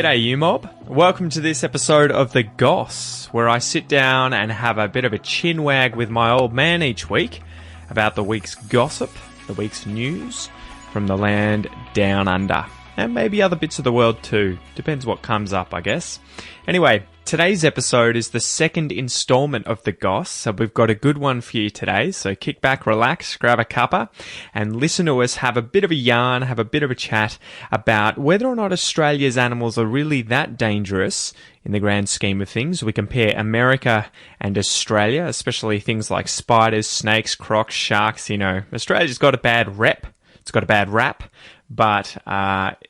G'day, you mob. Welcome to this episode of the Goss, where I sit down and have a bit of a chin wag with my old man each week about the week's gossip, the week's news from the land down under, and maybe other bits of the world too. Depends what comes up, I guess. Anyway, today's episode is the second installment of the Goss, so we've got a good one for you today. So kick back, relax, grab a cuppa, and listen to us have a bit of a yarn, have a bit of a chat about whether or not Australia's animals are really that dangerous in the grand scheme of things. We compare America and Australia, especially things like spiders, snakes, crocs, sharks. You know, Australia's got a bad rep. It's got a bad rap, but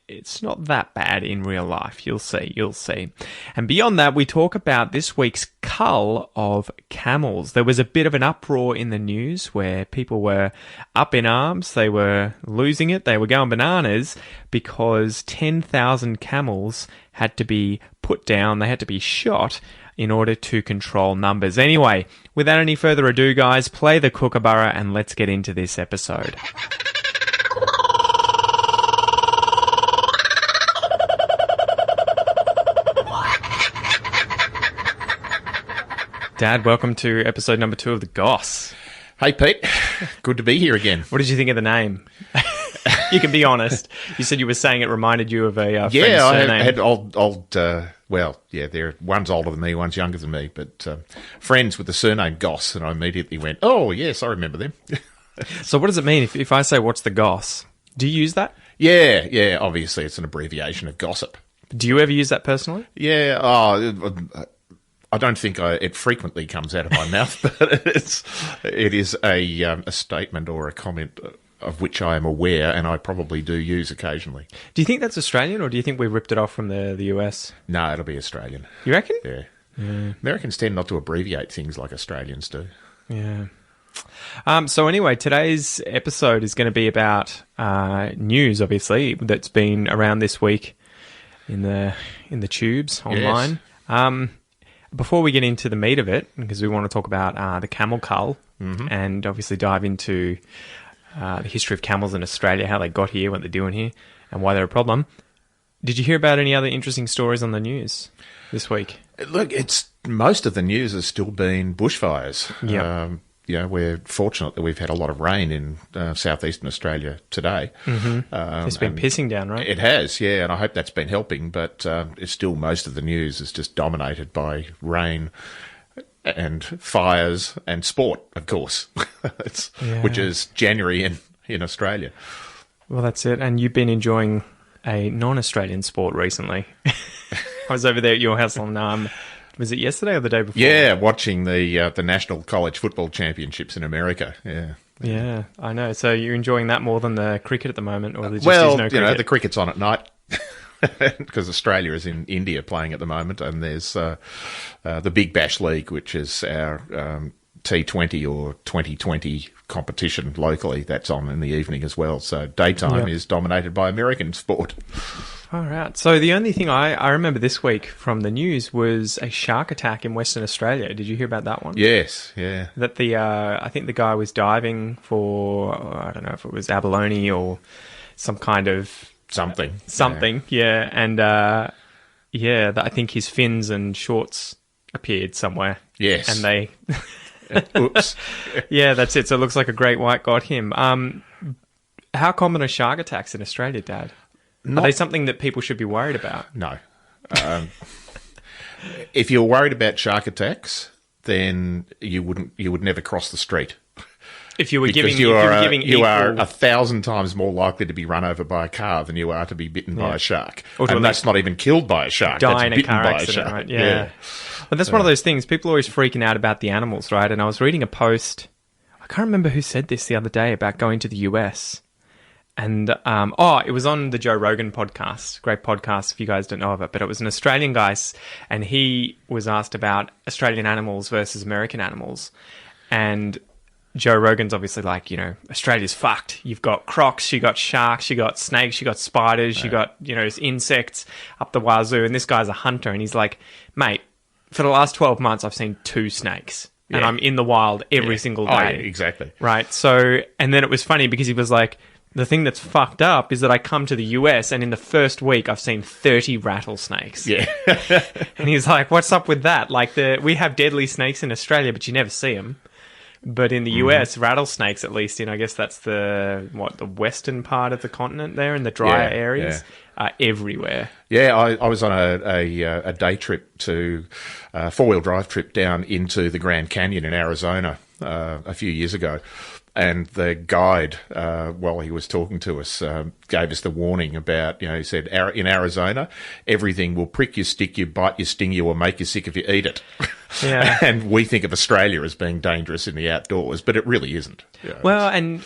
it's not that bad in real life. You'll see. And beyond that, we talk about this week's cull of camels. There was a bit of an uproar in the news where people were up in arms. They were losing it. They were going bananas because 10,000 camels had to be put down. They had to be shot in order to control numbers. Anyway, without any further ado, guys, play the kookaburra and let's get into this episode. Dad, welcome to episode number 2 of the Goss. Hey, Pete. Good to be here again. What did you think of the name? You can be honest. You said you were saying it reminded you of a friend's surname. Yeah, I had one's older than me, one's younger than me, but friends with the surname Goss, and I immediately went, oh, yes, I remember them. So what does it mean if I say, what's the Goss? Do you use that? Yeah, obviously it's an abbreviation of gossip. Do you ever use that personally? Yeah, I don't think it frequently comes out of my mouth, but it is a statement or a comment of which I am aware, and I probably do use occasionally. Do you think that's Australian, or do you think we ripped it off from the US? No, it'll be Australian. You reckon? Yeah. Americans tend not to abbreviate things like Australians do. Yeah. So anyway, today's episode is going to be about news, obviously, that's been around this week in the tubes online. Yes. Before we get into the meat of it, because we want to talk about the camel cull and obviously dive into the history of camels in Australia, how they got here, what they're doing here, and why they're a problem. Did you hear about any other interesting stories on the news this week? Look, most of the news has still been bushfires. Yeah. We're fortunate that we've had a lot of rain in southeastern Australia today. It's been pissing down, right? It has, yeah, and I hope that's been helping, but it's still most of the news is just dominated by rain and fires and sport, of course, which is January in Australia. Well, that's it. And you've been enjoying a non-Australian sport recently. I was over there at your house on... was it yesterday or the day before? Yeah, watching the National College Football Championships in America. Yeah, I know. So you're enjoying that more than the cricket at the moment, or there just is no cricket? The cricket's on at night because Australia is in India playing at the moment, and there's the Big Bash League, which is our T20 or 2020 competition locally. That's on in the evening as well. So daytime is dominated by American sport. All right. So the only thing I remember this week from the news was a shark attack in Western Australia. Did you hear about that one? Yes, yeah. That I think the guy was diving for, I don't know if it was abalone or some kind of... Something, yeah. And, I think his fins and shorts appeared somewhere. Yes. And they... Oops. Yeah, that's it. So it looks like a great white got him. How common are shark attacks in Australia, Dad? Are they something that people should be worried about? No. If you're worried about shark attacks, then you would never cross the street. If you were giving you are 1,000 times more likely to be run over by a car than you are to be bitten by a shark. And that's not even killed by a shark. Die in a car accident, right? Yeah. But that's one of those things. People are always freaking out about the animals, right? And I was reading a post. I can't remember who said this the other day about going to the US. And, it was on the Joe Rogan podcast. Great podcast if you guys don't know of it. But it was an Australian guy, and he was asked about Australian animals versus American animals. And Joe Rogan's obviously like, Australia's fucked. You've got crocs, you got sharks, you got snakes, you got spiders, you got, insects up the wazoo. And this guy's a hunter, and he's like, mate, for the last 12 months, I've seen 2 snakes. And I'm in the wild every single day. Oh, yeah, exactly. Right. So, and then it was funny because he was like, the thing that's fucked up is that I come to the US and in the first week I've seen 30 rattlesnakes. Yeah. And he's like, what's up with that? Like, we have deadly snakes in Australia, but you never see them. But in the US, rattlesnakes, at least I guess that's the western part of the continent there in the drier areas, are everywhere. Yeah, I was on a day trip a four-wheel drive trip down into the Grand Canyon in Arizona a few years ago. And the guide, while he was talking to us, gave us the warning about, he said, in Arizona, everything will prick you, stick you, bite you, sting you, or make you sick if you eat it. Yeah. And we think of Australia as being dangerous in the outdoors, but it really isn't. Well, and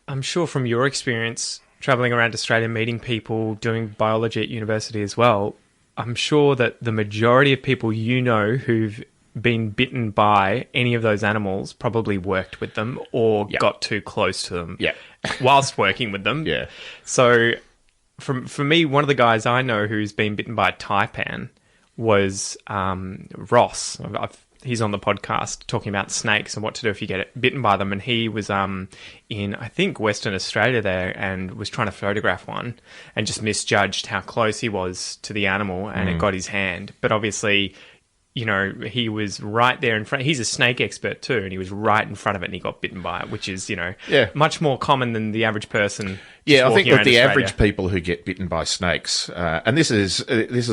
I'm sure from your experience travelling around Australia, meeting people, doing biology at university as well, I'm sure that the majority of people who've been bitten by any of those animals probably worked with them or got too close to them whilst working with them. Yeah. So for me, one of the guys I know who's been bitten by a taipan was Ross. He's on the podcast talking about snakes and what to do if you get bitten by them. And he was in, I think, Western Australia there and was trying to photograph one and just misjudged how close he was to the animal and it got his hand. But obviously, he was right there in front. He's a snake expert too, and he was right in front of it and he got bitten by it, which is, much more common than the average person. Yeah, I think with the Australia. average people who get bitten by snakes, and this is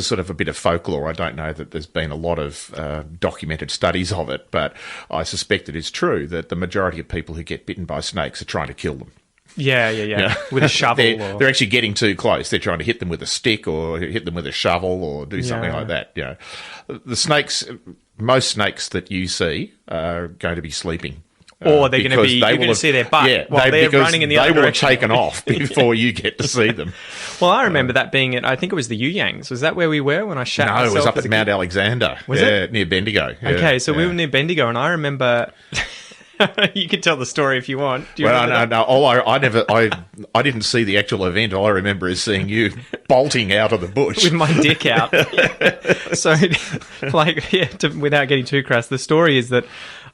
sort of a bit of folklore. I don't know that there's been a lot of documented studies of it, but I suspect it is true that the majority of people who get bitten by snakes are trying to kill them. Yeah. With a shovel. They're actually getting too close. They're trying to hit them with a stick or hit them with a shovel or do something like that. The snakes, most snakes that you see are going to be sleeping. Or they're going to be, you're going to see their butt while they're running in the other direction. They will have taken off before you get to see them. Well, I remember that being I think it was the Yuyangs. Was that where we were when I shat myself? No, it was up at Mount Alexander. Was it? Near Bendigo. Okay, so we were near Bendigo and I remember... You can tell the story if you want. Do you no. I didn't see the actual event. All I remember is seeing you bolting out of the bush with my dick out. So, without getting too crass, the story is that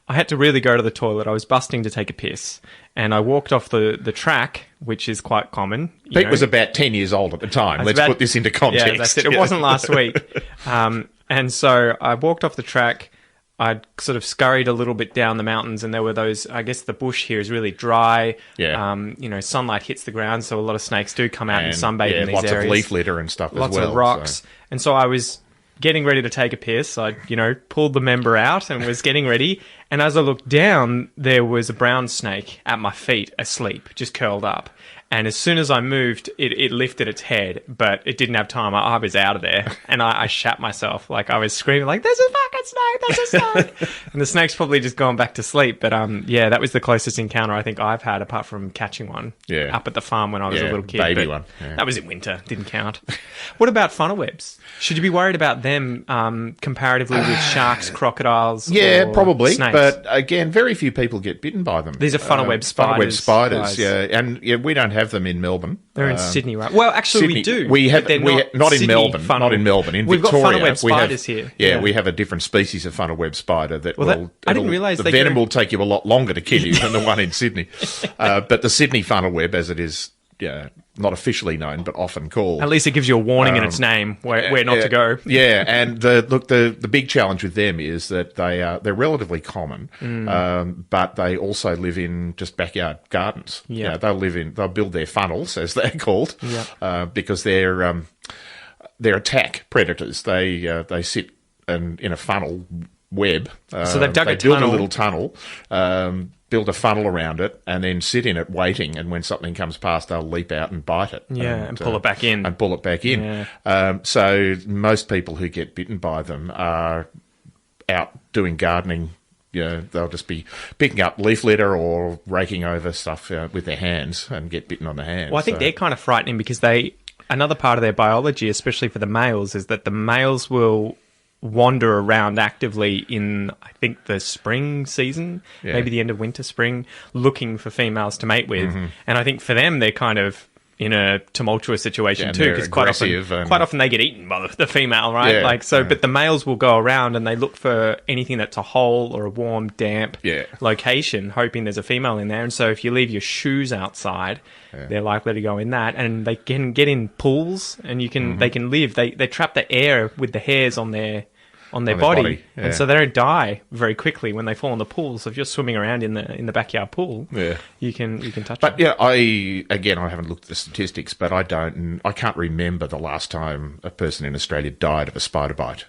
I had to really go to the toilet. I was busting to take a piss, and I walked off the track, which is quite common. Pete was about 10 years old at the time. Let's put this into context. Yeah, that's it. It wasn't last week, and so I walked off the track. I sort of scurried a little bit down the mountains and there were those, I guess the bush here is really dry. Yeah. Sunlight hits the ground, so a lot of snakes do come out and sunbathe in these areas. Lots of leaf litter and stuff as well. Lots of rocks. So. And so I was getting ready to take a piss. I, pulled the member out and was getting ready. And as I looked down, there was a brown snake at my feet, asleep, just curled up. And as soon as I moved, it lifted its head, but it didn't have time. I was out of there, and I shat myself. Like, I was screaming, like, there's a fucking snake, there's a snake! And the snake's probably just gone back to sleep. But, that was the closest encounter I think I've had, apart from catching one up at the farm when I was a little kid. Baby one. Yeah. That was in winter, didn't count. What about funnel webs? Should you be worried about them comparatively with sharks, crocodiles, or probably. snakes? But, again, very few people get bitten by them. These are funnel web spiders. Funnel web spiders, guys. yeah. And we don't have them in Melbourne. They're in Sydney, right? Well, actually, Sydney. we do. We have not in Sydney Melbourne. funnel. Not in Melbourne. In We've Victoria, got funnel web spiders here. Yeah, we have a different species of funnel web spider that I didn't realise the venom will take you a lot longer to kill you than the one in Sydney. But the Sydney funnel web, as it is, not officially known, but often called. At least it gives you a warning in its name where not to go. Yeah, and the big challenge with them is that they're relatively common, but they also live in just backyard gardens. Yeah, they'll build their funnels, as they're called, because they're attack predators. They sit in a funnel web. So they've dug a little tunnel. Build a funnel around it and then sit in it waiting, and when something comes past they'll leap out and bite it and pull it back in. And pull it back in. So most people who get bitten by them are out doing gardening. They'll just be picking up leaf litter or raking over stuff with their hands and get bitten on the hands. Well, I think they're kind of frightening because another part of their biology, especially for the males, is that the males will wander around actively in, I think, the spring season, maybe the end of winter, spring, looking for females to mate with. And I think for them, they're kind of in a tumultuous situation Yeah, too, because quite and- often they get eaten by the female, right? Yeah, But the males will go around and they look for anything that's a hole or a warm, damp location, hoping there's a female in there. And so if you leave your shoes outside, they're likely to go in that, and they can get in pools, and they can live. They trap the air with the hairs on their body. And so they don't die very quickly when they fall in the pool. So if you're swimming around in the backyard pool, you can touch them. But I haven't looked at the statistics, but I can't remember the last time a person in Australia died of a spider bite.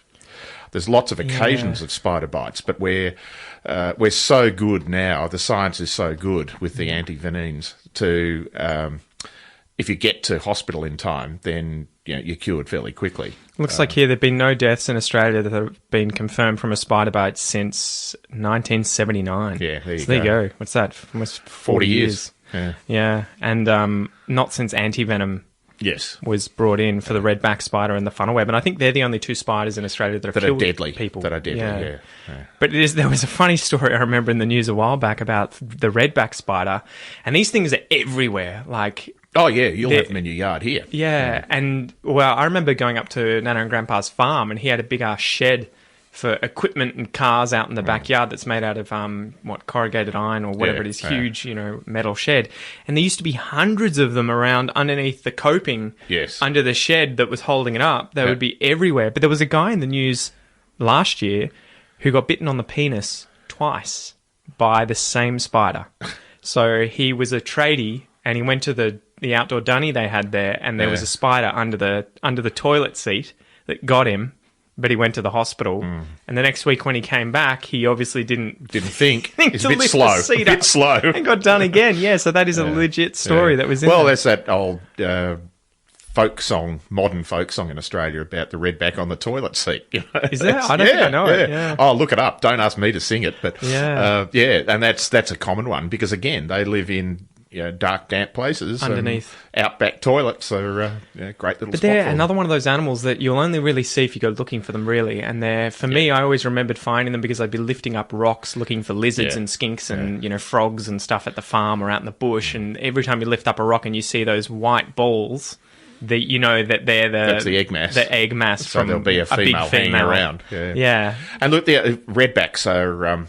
There's lots of occasions of spider bites, but we're so good now. The science is so good with the antivenins to if you get to hospital in time, then you're cured fairly quickly. Looks like here there have been no deaths in Australia that have been confirmed from a spider bite since 1979. Yeah, there you go. What's that? Almost 40 years. Yeah, and not since antivenom was brought in for the redback spider and the funnel web. And I think they're the only two spiders in Australia that have killed deadly people. That are deadly, yeah. But there was a funny story I remember in the news a while back about the redback spider. And these things are everywhere. Like... Oh, yeah, you'll have them in your yard here. Yeah, and, well, I remember going up to Nana and Grandpa's farm, and he had a big-ass shed for equipment and cars out in the backyard that's made out of, corrugated iron or whatever it is, huge, metal shed. And there used to be hundreds of them around underneath the coping under the shed that was holding it up. They would be everywhere. But there was a guy in the news last year who got bitten on the penis twice by the same spider. So he was a tradie, and he went to the outdoor dunny they had there, and there was a spider under the toilet seat that got him, but he went to the hospital. And the next week when he came back, he obviously didn't think. It's to a bit lift slow. the seat a bit up slow. and got done again. Yeah, so that is a legit story that was in Well, there. that's that old folk song, modern folk song in Australia about the redback on the toilet seat. Is there? I don't think I know it. Yeah. Oh, look it up. Don't ask me to sing it, but and that's a common one because again they live in dark, damp places. Underneath. Outback toilets are great little But spot they're for them. another one of those animals that you'll only really see if you go looking for them, really. And for me, I always remembered finding them because I'd be lifting up rocks looking for lizards and skinks and, frogs and stuff at the farm or out in the bush. And every time you lift up a rock and you see those white balls, that they're that's the egg mass. The egg mass so from there'll be a female hanging around. Yeah. And look, the redbacks are...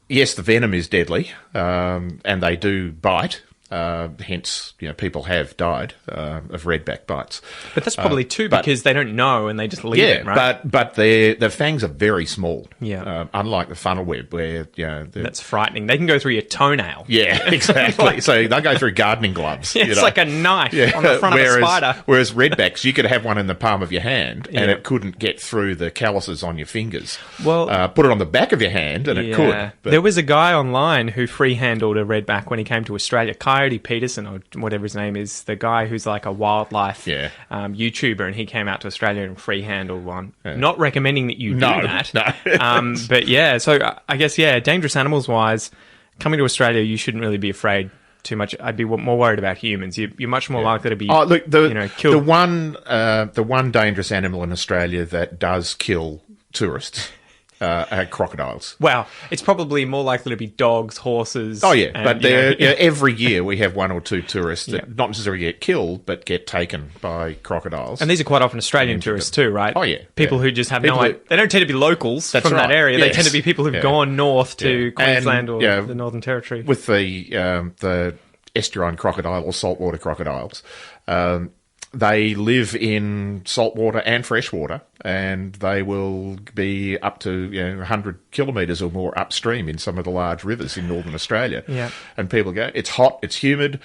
yes, the venom is deadly, and they do bite. Hence, people have died of redback bites. But that's probably because they don't know and they just leave it, right? but their fangs are very small. Yeah. Unlike the funnel web, where that's frightening. They can go through your toenail. Yeah, exactly. So they go through gardening gloves. It's like a knife on the front of a spider. Whereas redbacks, you could have one in the palm of your hand and it couldn't get through the calluses on your fingers. Well, put it on the back of your hand and it could. But there was a guy online who free-handled a redback when he came to Australia. Coyote Peterson, or whatever his name is, the guy who's like a wildlife YouTuber, and he came out to Australia and free-handled one. Not recommending that you do that. No. But yeah, so I guess, dangerous animals-wise, coming to Australia, you shouldn't really be afraid too much. I'd be more worried about humans. You're much more likely to be killed. The one dangerous animal in Australia that does kill tourists are crocodiles. Well, it's probably more likely to be dogs, horses. Oh, yeah. But every year we have one or two tourists that not necessarily get killed, but get taken by crocodiles. And these are quite often Australian tourists too, right? Oh, yeah. People who just have no idea. They don't tend to be locals from that area. Yes. They tend to be people who've gone north to Queensland or the Northern Territory. With the estuarine crocodile or saltwater crocodiles, they live in saltwater and freshwater, and they will be up to 100 kilometres or more upstream in some of the large rivers in northern Australia. Yeah. And people go, it's hot, it's humid,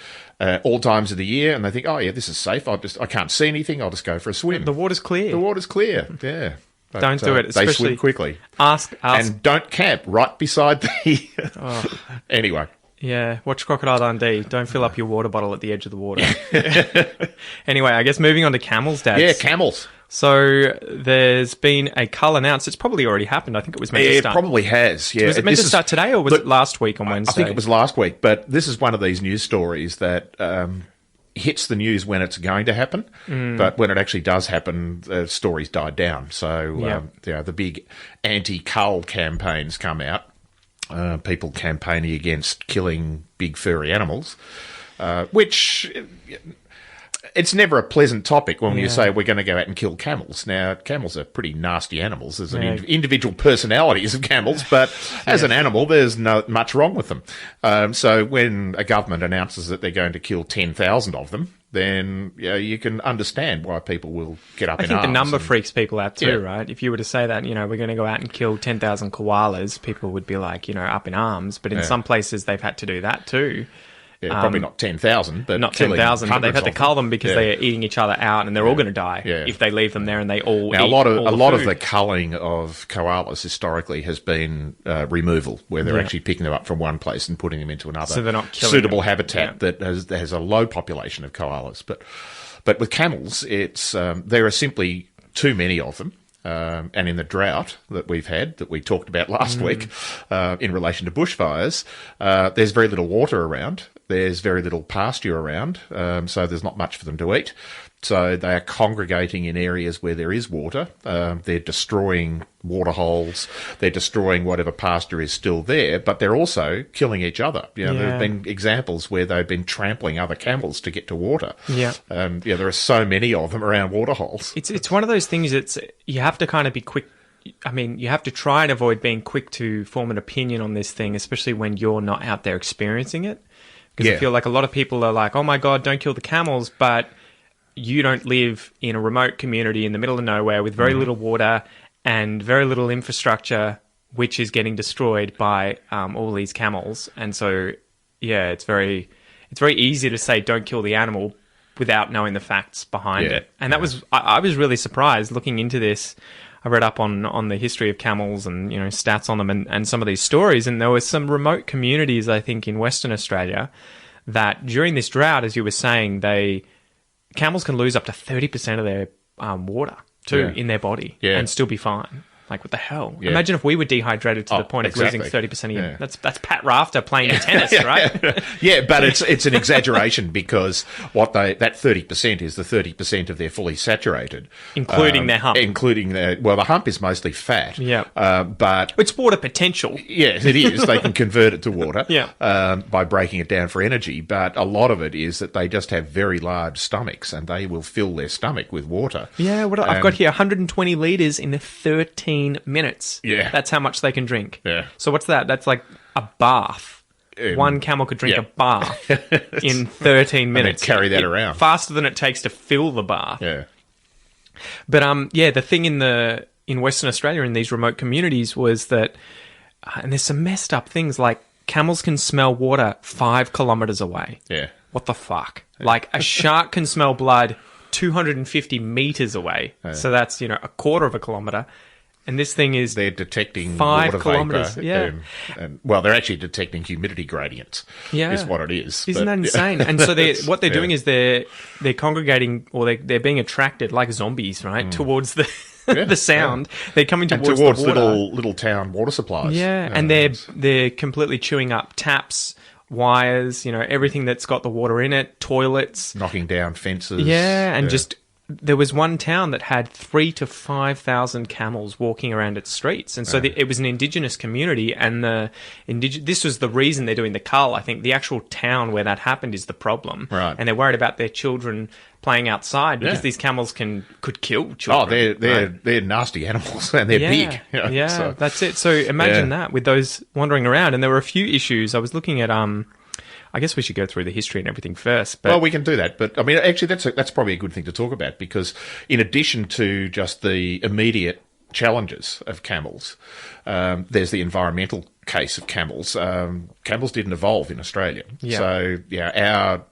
all times of the year, and they think, this is safe. I can't see anything. I'll just go for a swim. The water's clear. The water's clear. Yeah. But, don't do it. They swim quickly. Ask. And don't camp right beside the. Anyway. Yeah, watch Crocodile Dundee. Don't fill up your water bottle at the edge of the water. Anyway, I guess moving on to camels, Dad. Yeah, camels. So there's been a cull announced. It's probably already happened. I think it was meant to start. It probably has, yeah. Was it meant to start today or was it last week on Wednesday? I think it was last week, but this is one of these news stories that hits the news when it's going to happen, but when it actually does happen, the stories died down. So the big anti-cull campaigns come out. People campaigning against killing big furry animals. which it's never a pleasant topic when you say we're going to go out and kill camels. Now, camels are pretty nasty animals. There's an individual personalities of camels, but as an animal, there's not much wrong with them. So when a government announces that they're going to kill 10,000 of them, then you can understand why people will get up in arms. I think the number freaks people out too, right? If you were to say that, we're going to go out and kill 10,000 koalas, people would be like, up in arms. But in some places, they've had to do that too. Yeah, probably not 10,000, but not 10,000, but they've had to cull them because they are eating each other out, and they're all going to die if they leave them there and they all now, eat a lot of the culling of koalas historically has been removal, where they're actually picking them up from one place and putting them into another so they're not suitable habitat that has a low population of koalas. But with camels, it's there are simply too many of them. And in the drought that we've had, that we talked about last week, in relation to bushfires, there's very little water around. There's very little pasture around, so there's not much for them to eat. So they are congregating in areas where there is water. They're destroying water holes. They're destroying whatever pasture is still there, but they're also killing each other. There have been examples where they've been trampling other camels to get to water. There are so many of them around water holes. It's one of those things you have to kind of be quick. I mean, you have to try and avoid being quick to form an opinion on this thing, especially when you're not out there experiencing it. Because I feel like a lot of people are like, oh my God, don't kill the camels, but you don't live in a remote community in the middle of nowhere with very little water and very little infrastructure, which is getting destroyed by all these camels. And so, it's very easy to say don't kill the animal without knowing the facts behind it. And that was I was really surprised looking into this. I read up on the history of camels and stats on them and some of these stories, and there were some remote communities, I think, in Western Australia that during this drought, as you were saying, camels can lose up to 30% of their water too in their body and still be fine. Like, what the hell? Yeah. Imagine if we were dehydrated to the point of losing 30% of you. That's Pat Rafter playing tennis, right? But it's an exaggeration because that 30% is the 30% of their fully saturated. Including their hump. The hump is mostly fat. But it's water potential. Yes, it is. They can convert it to water by breaking it down for energy. But a lot of it is that they just have very large stomachs and they will fill their stomach with water. Yeah, I've got here 120 litres in 13 minutes. Yeah. That's how much they can drink. Yeah. So what's that? That's like a bath. One camel could drink a bath in 13 minutes. And carry that around. Faster than it takes to fill the bath. Yeah. But the thing in Western Australia in these remote communities was that, and there's some messed up things like camels can smell water 5 kilometres away. Yeah. What the fuck? Like a shark can smell blood 250 metres away. Yeah. So that's, a quarter of a kilometre. And this thing is... They're detecting 5 water kilometres. Vapor. They're actually detecting humidity gradients. Yeah. Is what it is. Isn't that insane? And so what they're doing is they're congregating, or they're being attracted like zombies, right, towards the... the sound. They're coming towards the water. little town water supplies. Yeah, and they're completely chewing up taps, wires, everything that's got the water in it, toilets. Knocking down fences. Yeah, and just... There was one town that had 3,000 to 5,000 camels walking around its streets. And so it was an indigenous community, and this was the reason they're doing the cull. I think the actual town where that happened is the problem. Right. And they're worried about their children playing outside because these camels could kill children. Oh, they're nasty animals, and they're big. So. That's it. So imagine that with those wandering around. And there were a few issues. I was looking at... I guess we should go through the history and everything first. But... Well, we can do that. But, I mean, actually, that's probably a good thing to talk about because in addition to just the immediate challenges of camels, there's the environmental case of camels. Camels didn't evolve in Australia. Yeah. So, our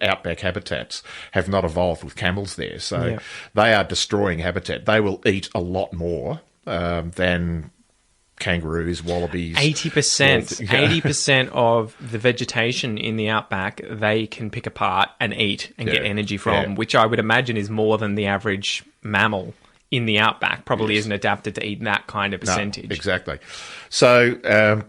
outback habitats, have not evolved with camels there. So they are destroying habitat. They will eat a lot more than... kangaroos, wallabies. 80% of the vegetation in the outback they can pick apart and eat and get energy from, which I would imagine is more than the average mammal in the outback. Probably isn't adapted to eat that kind of percentage. No, exactly. So,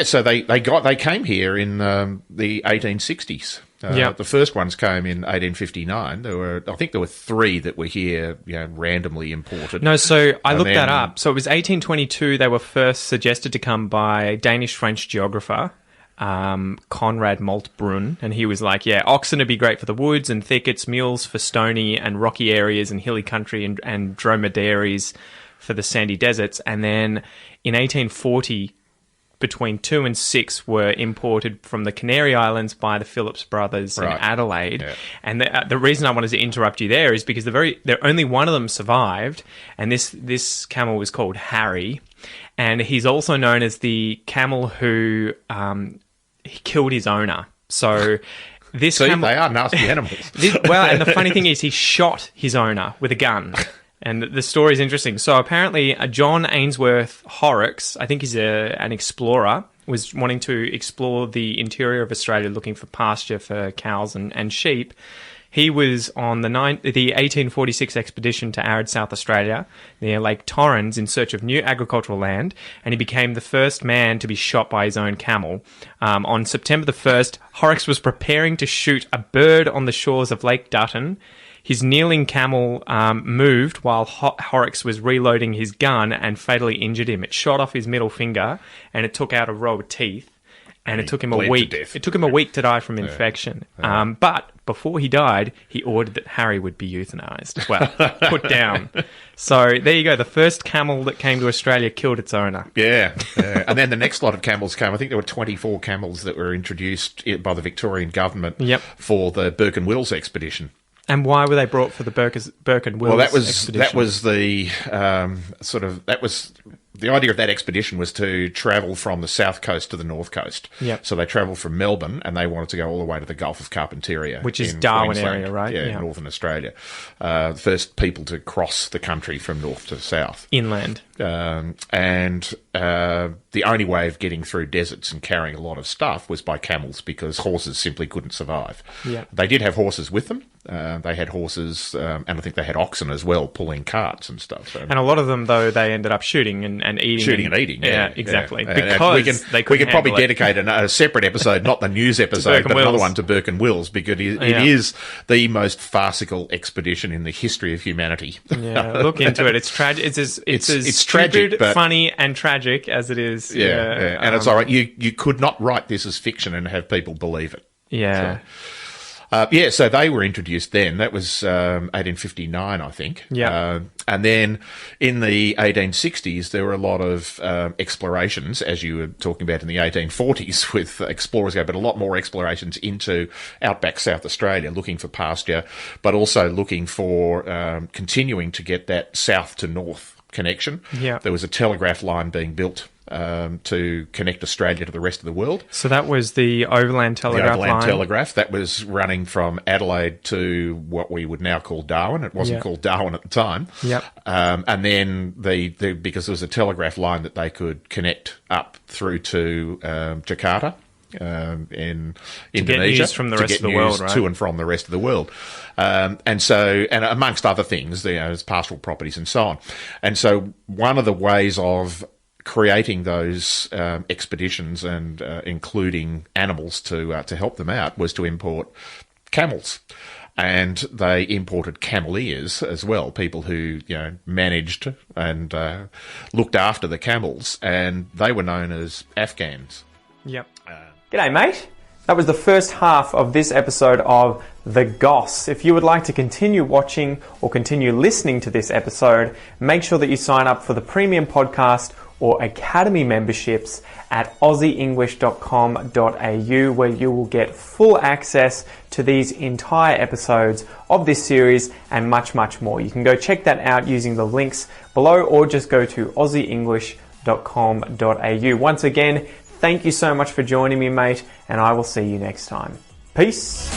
so they came here in the 1860s. The first ones came in 1859. I think there were 3 that were here, randomly imported. No, so I looked that up. So it was 1822. They were first suggested to come by a Danish-French geographer, Conrad Maltbrunn, and he was like, yeah, oxen would be great for the woods and thickets, mules for stony and rocky areas and hilly country, and dromedaries for the sandy deserts. And then in 1840, between 2 and 6 were imported from the Canary Islands by the Phillips brothers in Adelaide. Yeah. And the reason I wanted to interrupt you there is because there only one of them survived, and this camel was called Harry, and he's also known as the camel who he killed his owner. So this camel, they are nasty animals. And the funny thing is he shot his owner with a gun. And the story is interesting. So apparently John Ainsworth Horrocks, I think he's an explorer, was wanting to explore the interior of Australia looking for pasture for cows and sheep. He was on the 1846 expedition to arid South Australia near Lake Torrens in search of new agricultural land, and he became the first man to be shot by his own camel. On September the 1st, Horrocks was preparing to shoot a bird on the shores of Lake Dutton. His kneeling camel moved while Horrocks was reloading his gun and fatally injured him. It shot off his middle finger and it took out a row of teeth. And it took him a week. It took him a week to die from infection. But before he died, he ordered that Harry would be euthanized. Well, put down. So there you go. The first camel that came to Australia killed its owner. Yeah. And then the next lot of camels came. I think there were 24 camels that were introduced by the Victorian government for the Burke and Wills expedition. And why were they brought for the Burke and Wills expedition? That was the the idea of that expedition was to travel from the south coast to the north coast. Yep. So they travelled from Melbourne and they wanted to go all the way to the Gulf of Carpentaria, which is Darwin Queensland. area, right? Yeah, northern Australia. The first people to cross the country from north to south, inland. The only way of getting through deserts and carrying a lot of stuff was by camels because horses simply couldn't survive. Yeah. They did have horses with them. They had horses, and I think they had oxen as well, pulling carts and stuff. So. And a lot of them, though, they ended up shooting and eating. Shooting and eating, yeah. Exactly. Yeah. Because we could probably dedicate a separate episode, not the news episode, but another one to Burke and Wills, because it is the most farcical expedition in the history of humanity. Yeah, look into it. It's tragic. It's as tragic, stupid, funny, and tragic as it is. Yeah. And it's all right. You could not write this as fiction and have people believe it. Yeah. So they were introduced then. That was 1859, I think. Yeah. And then in the 1860s, there were a lot of explorations, as you were talking about in the 1840s with explorers go, but a lot more explorations into outback South Australia, looking for pasture, but also looking for continuing to get that south to north connection. Yeah. There was a telegraph line being built to connect Australia to the rest of the world. So that was the Overland Telegraph line? Telegraph. That was running from Adelaide to what we would now call Darwin. It wasn't called Darwin at the time. Yep. And then because there was a telegraph line that they could connect up through to Jakarta in Indonesia. To get news from the rest of the world, right? To and from the rest of the world. And amongst other things, there's pastoral properties and so on. And so one of the ways of creating those expeditions and including animals to help them out was to import camels. And they imported cameleers as well, people who managed and looked after the camels, and they were known as Afghans. Yep. G'day, mate. That was the first half of this episode of The Goss. If you would like to continue watching or continue listening to this episode, make sure that you sign up for the premium podcast or Academy memberships at aussieenglish.com.au, where you will get full access to these entire episodes of this series and much, much more. You can go check that out using the links below or just go to aussieenglish.com.au. Once again, thank you so much for joining me, mate, and I will see you next time. Peace.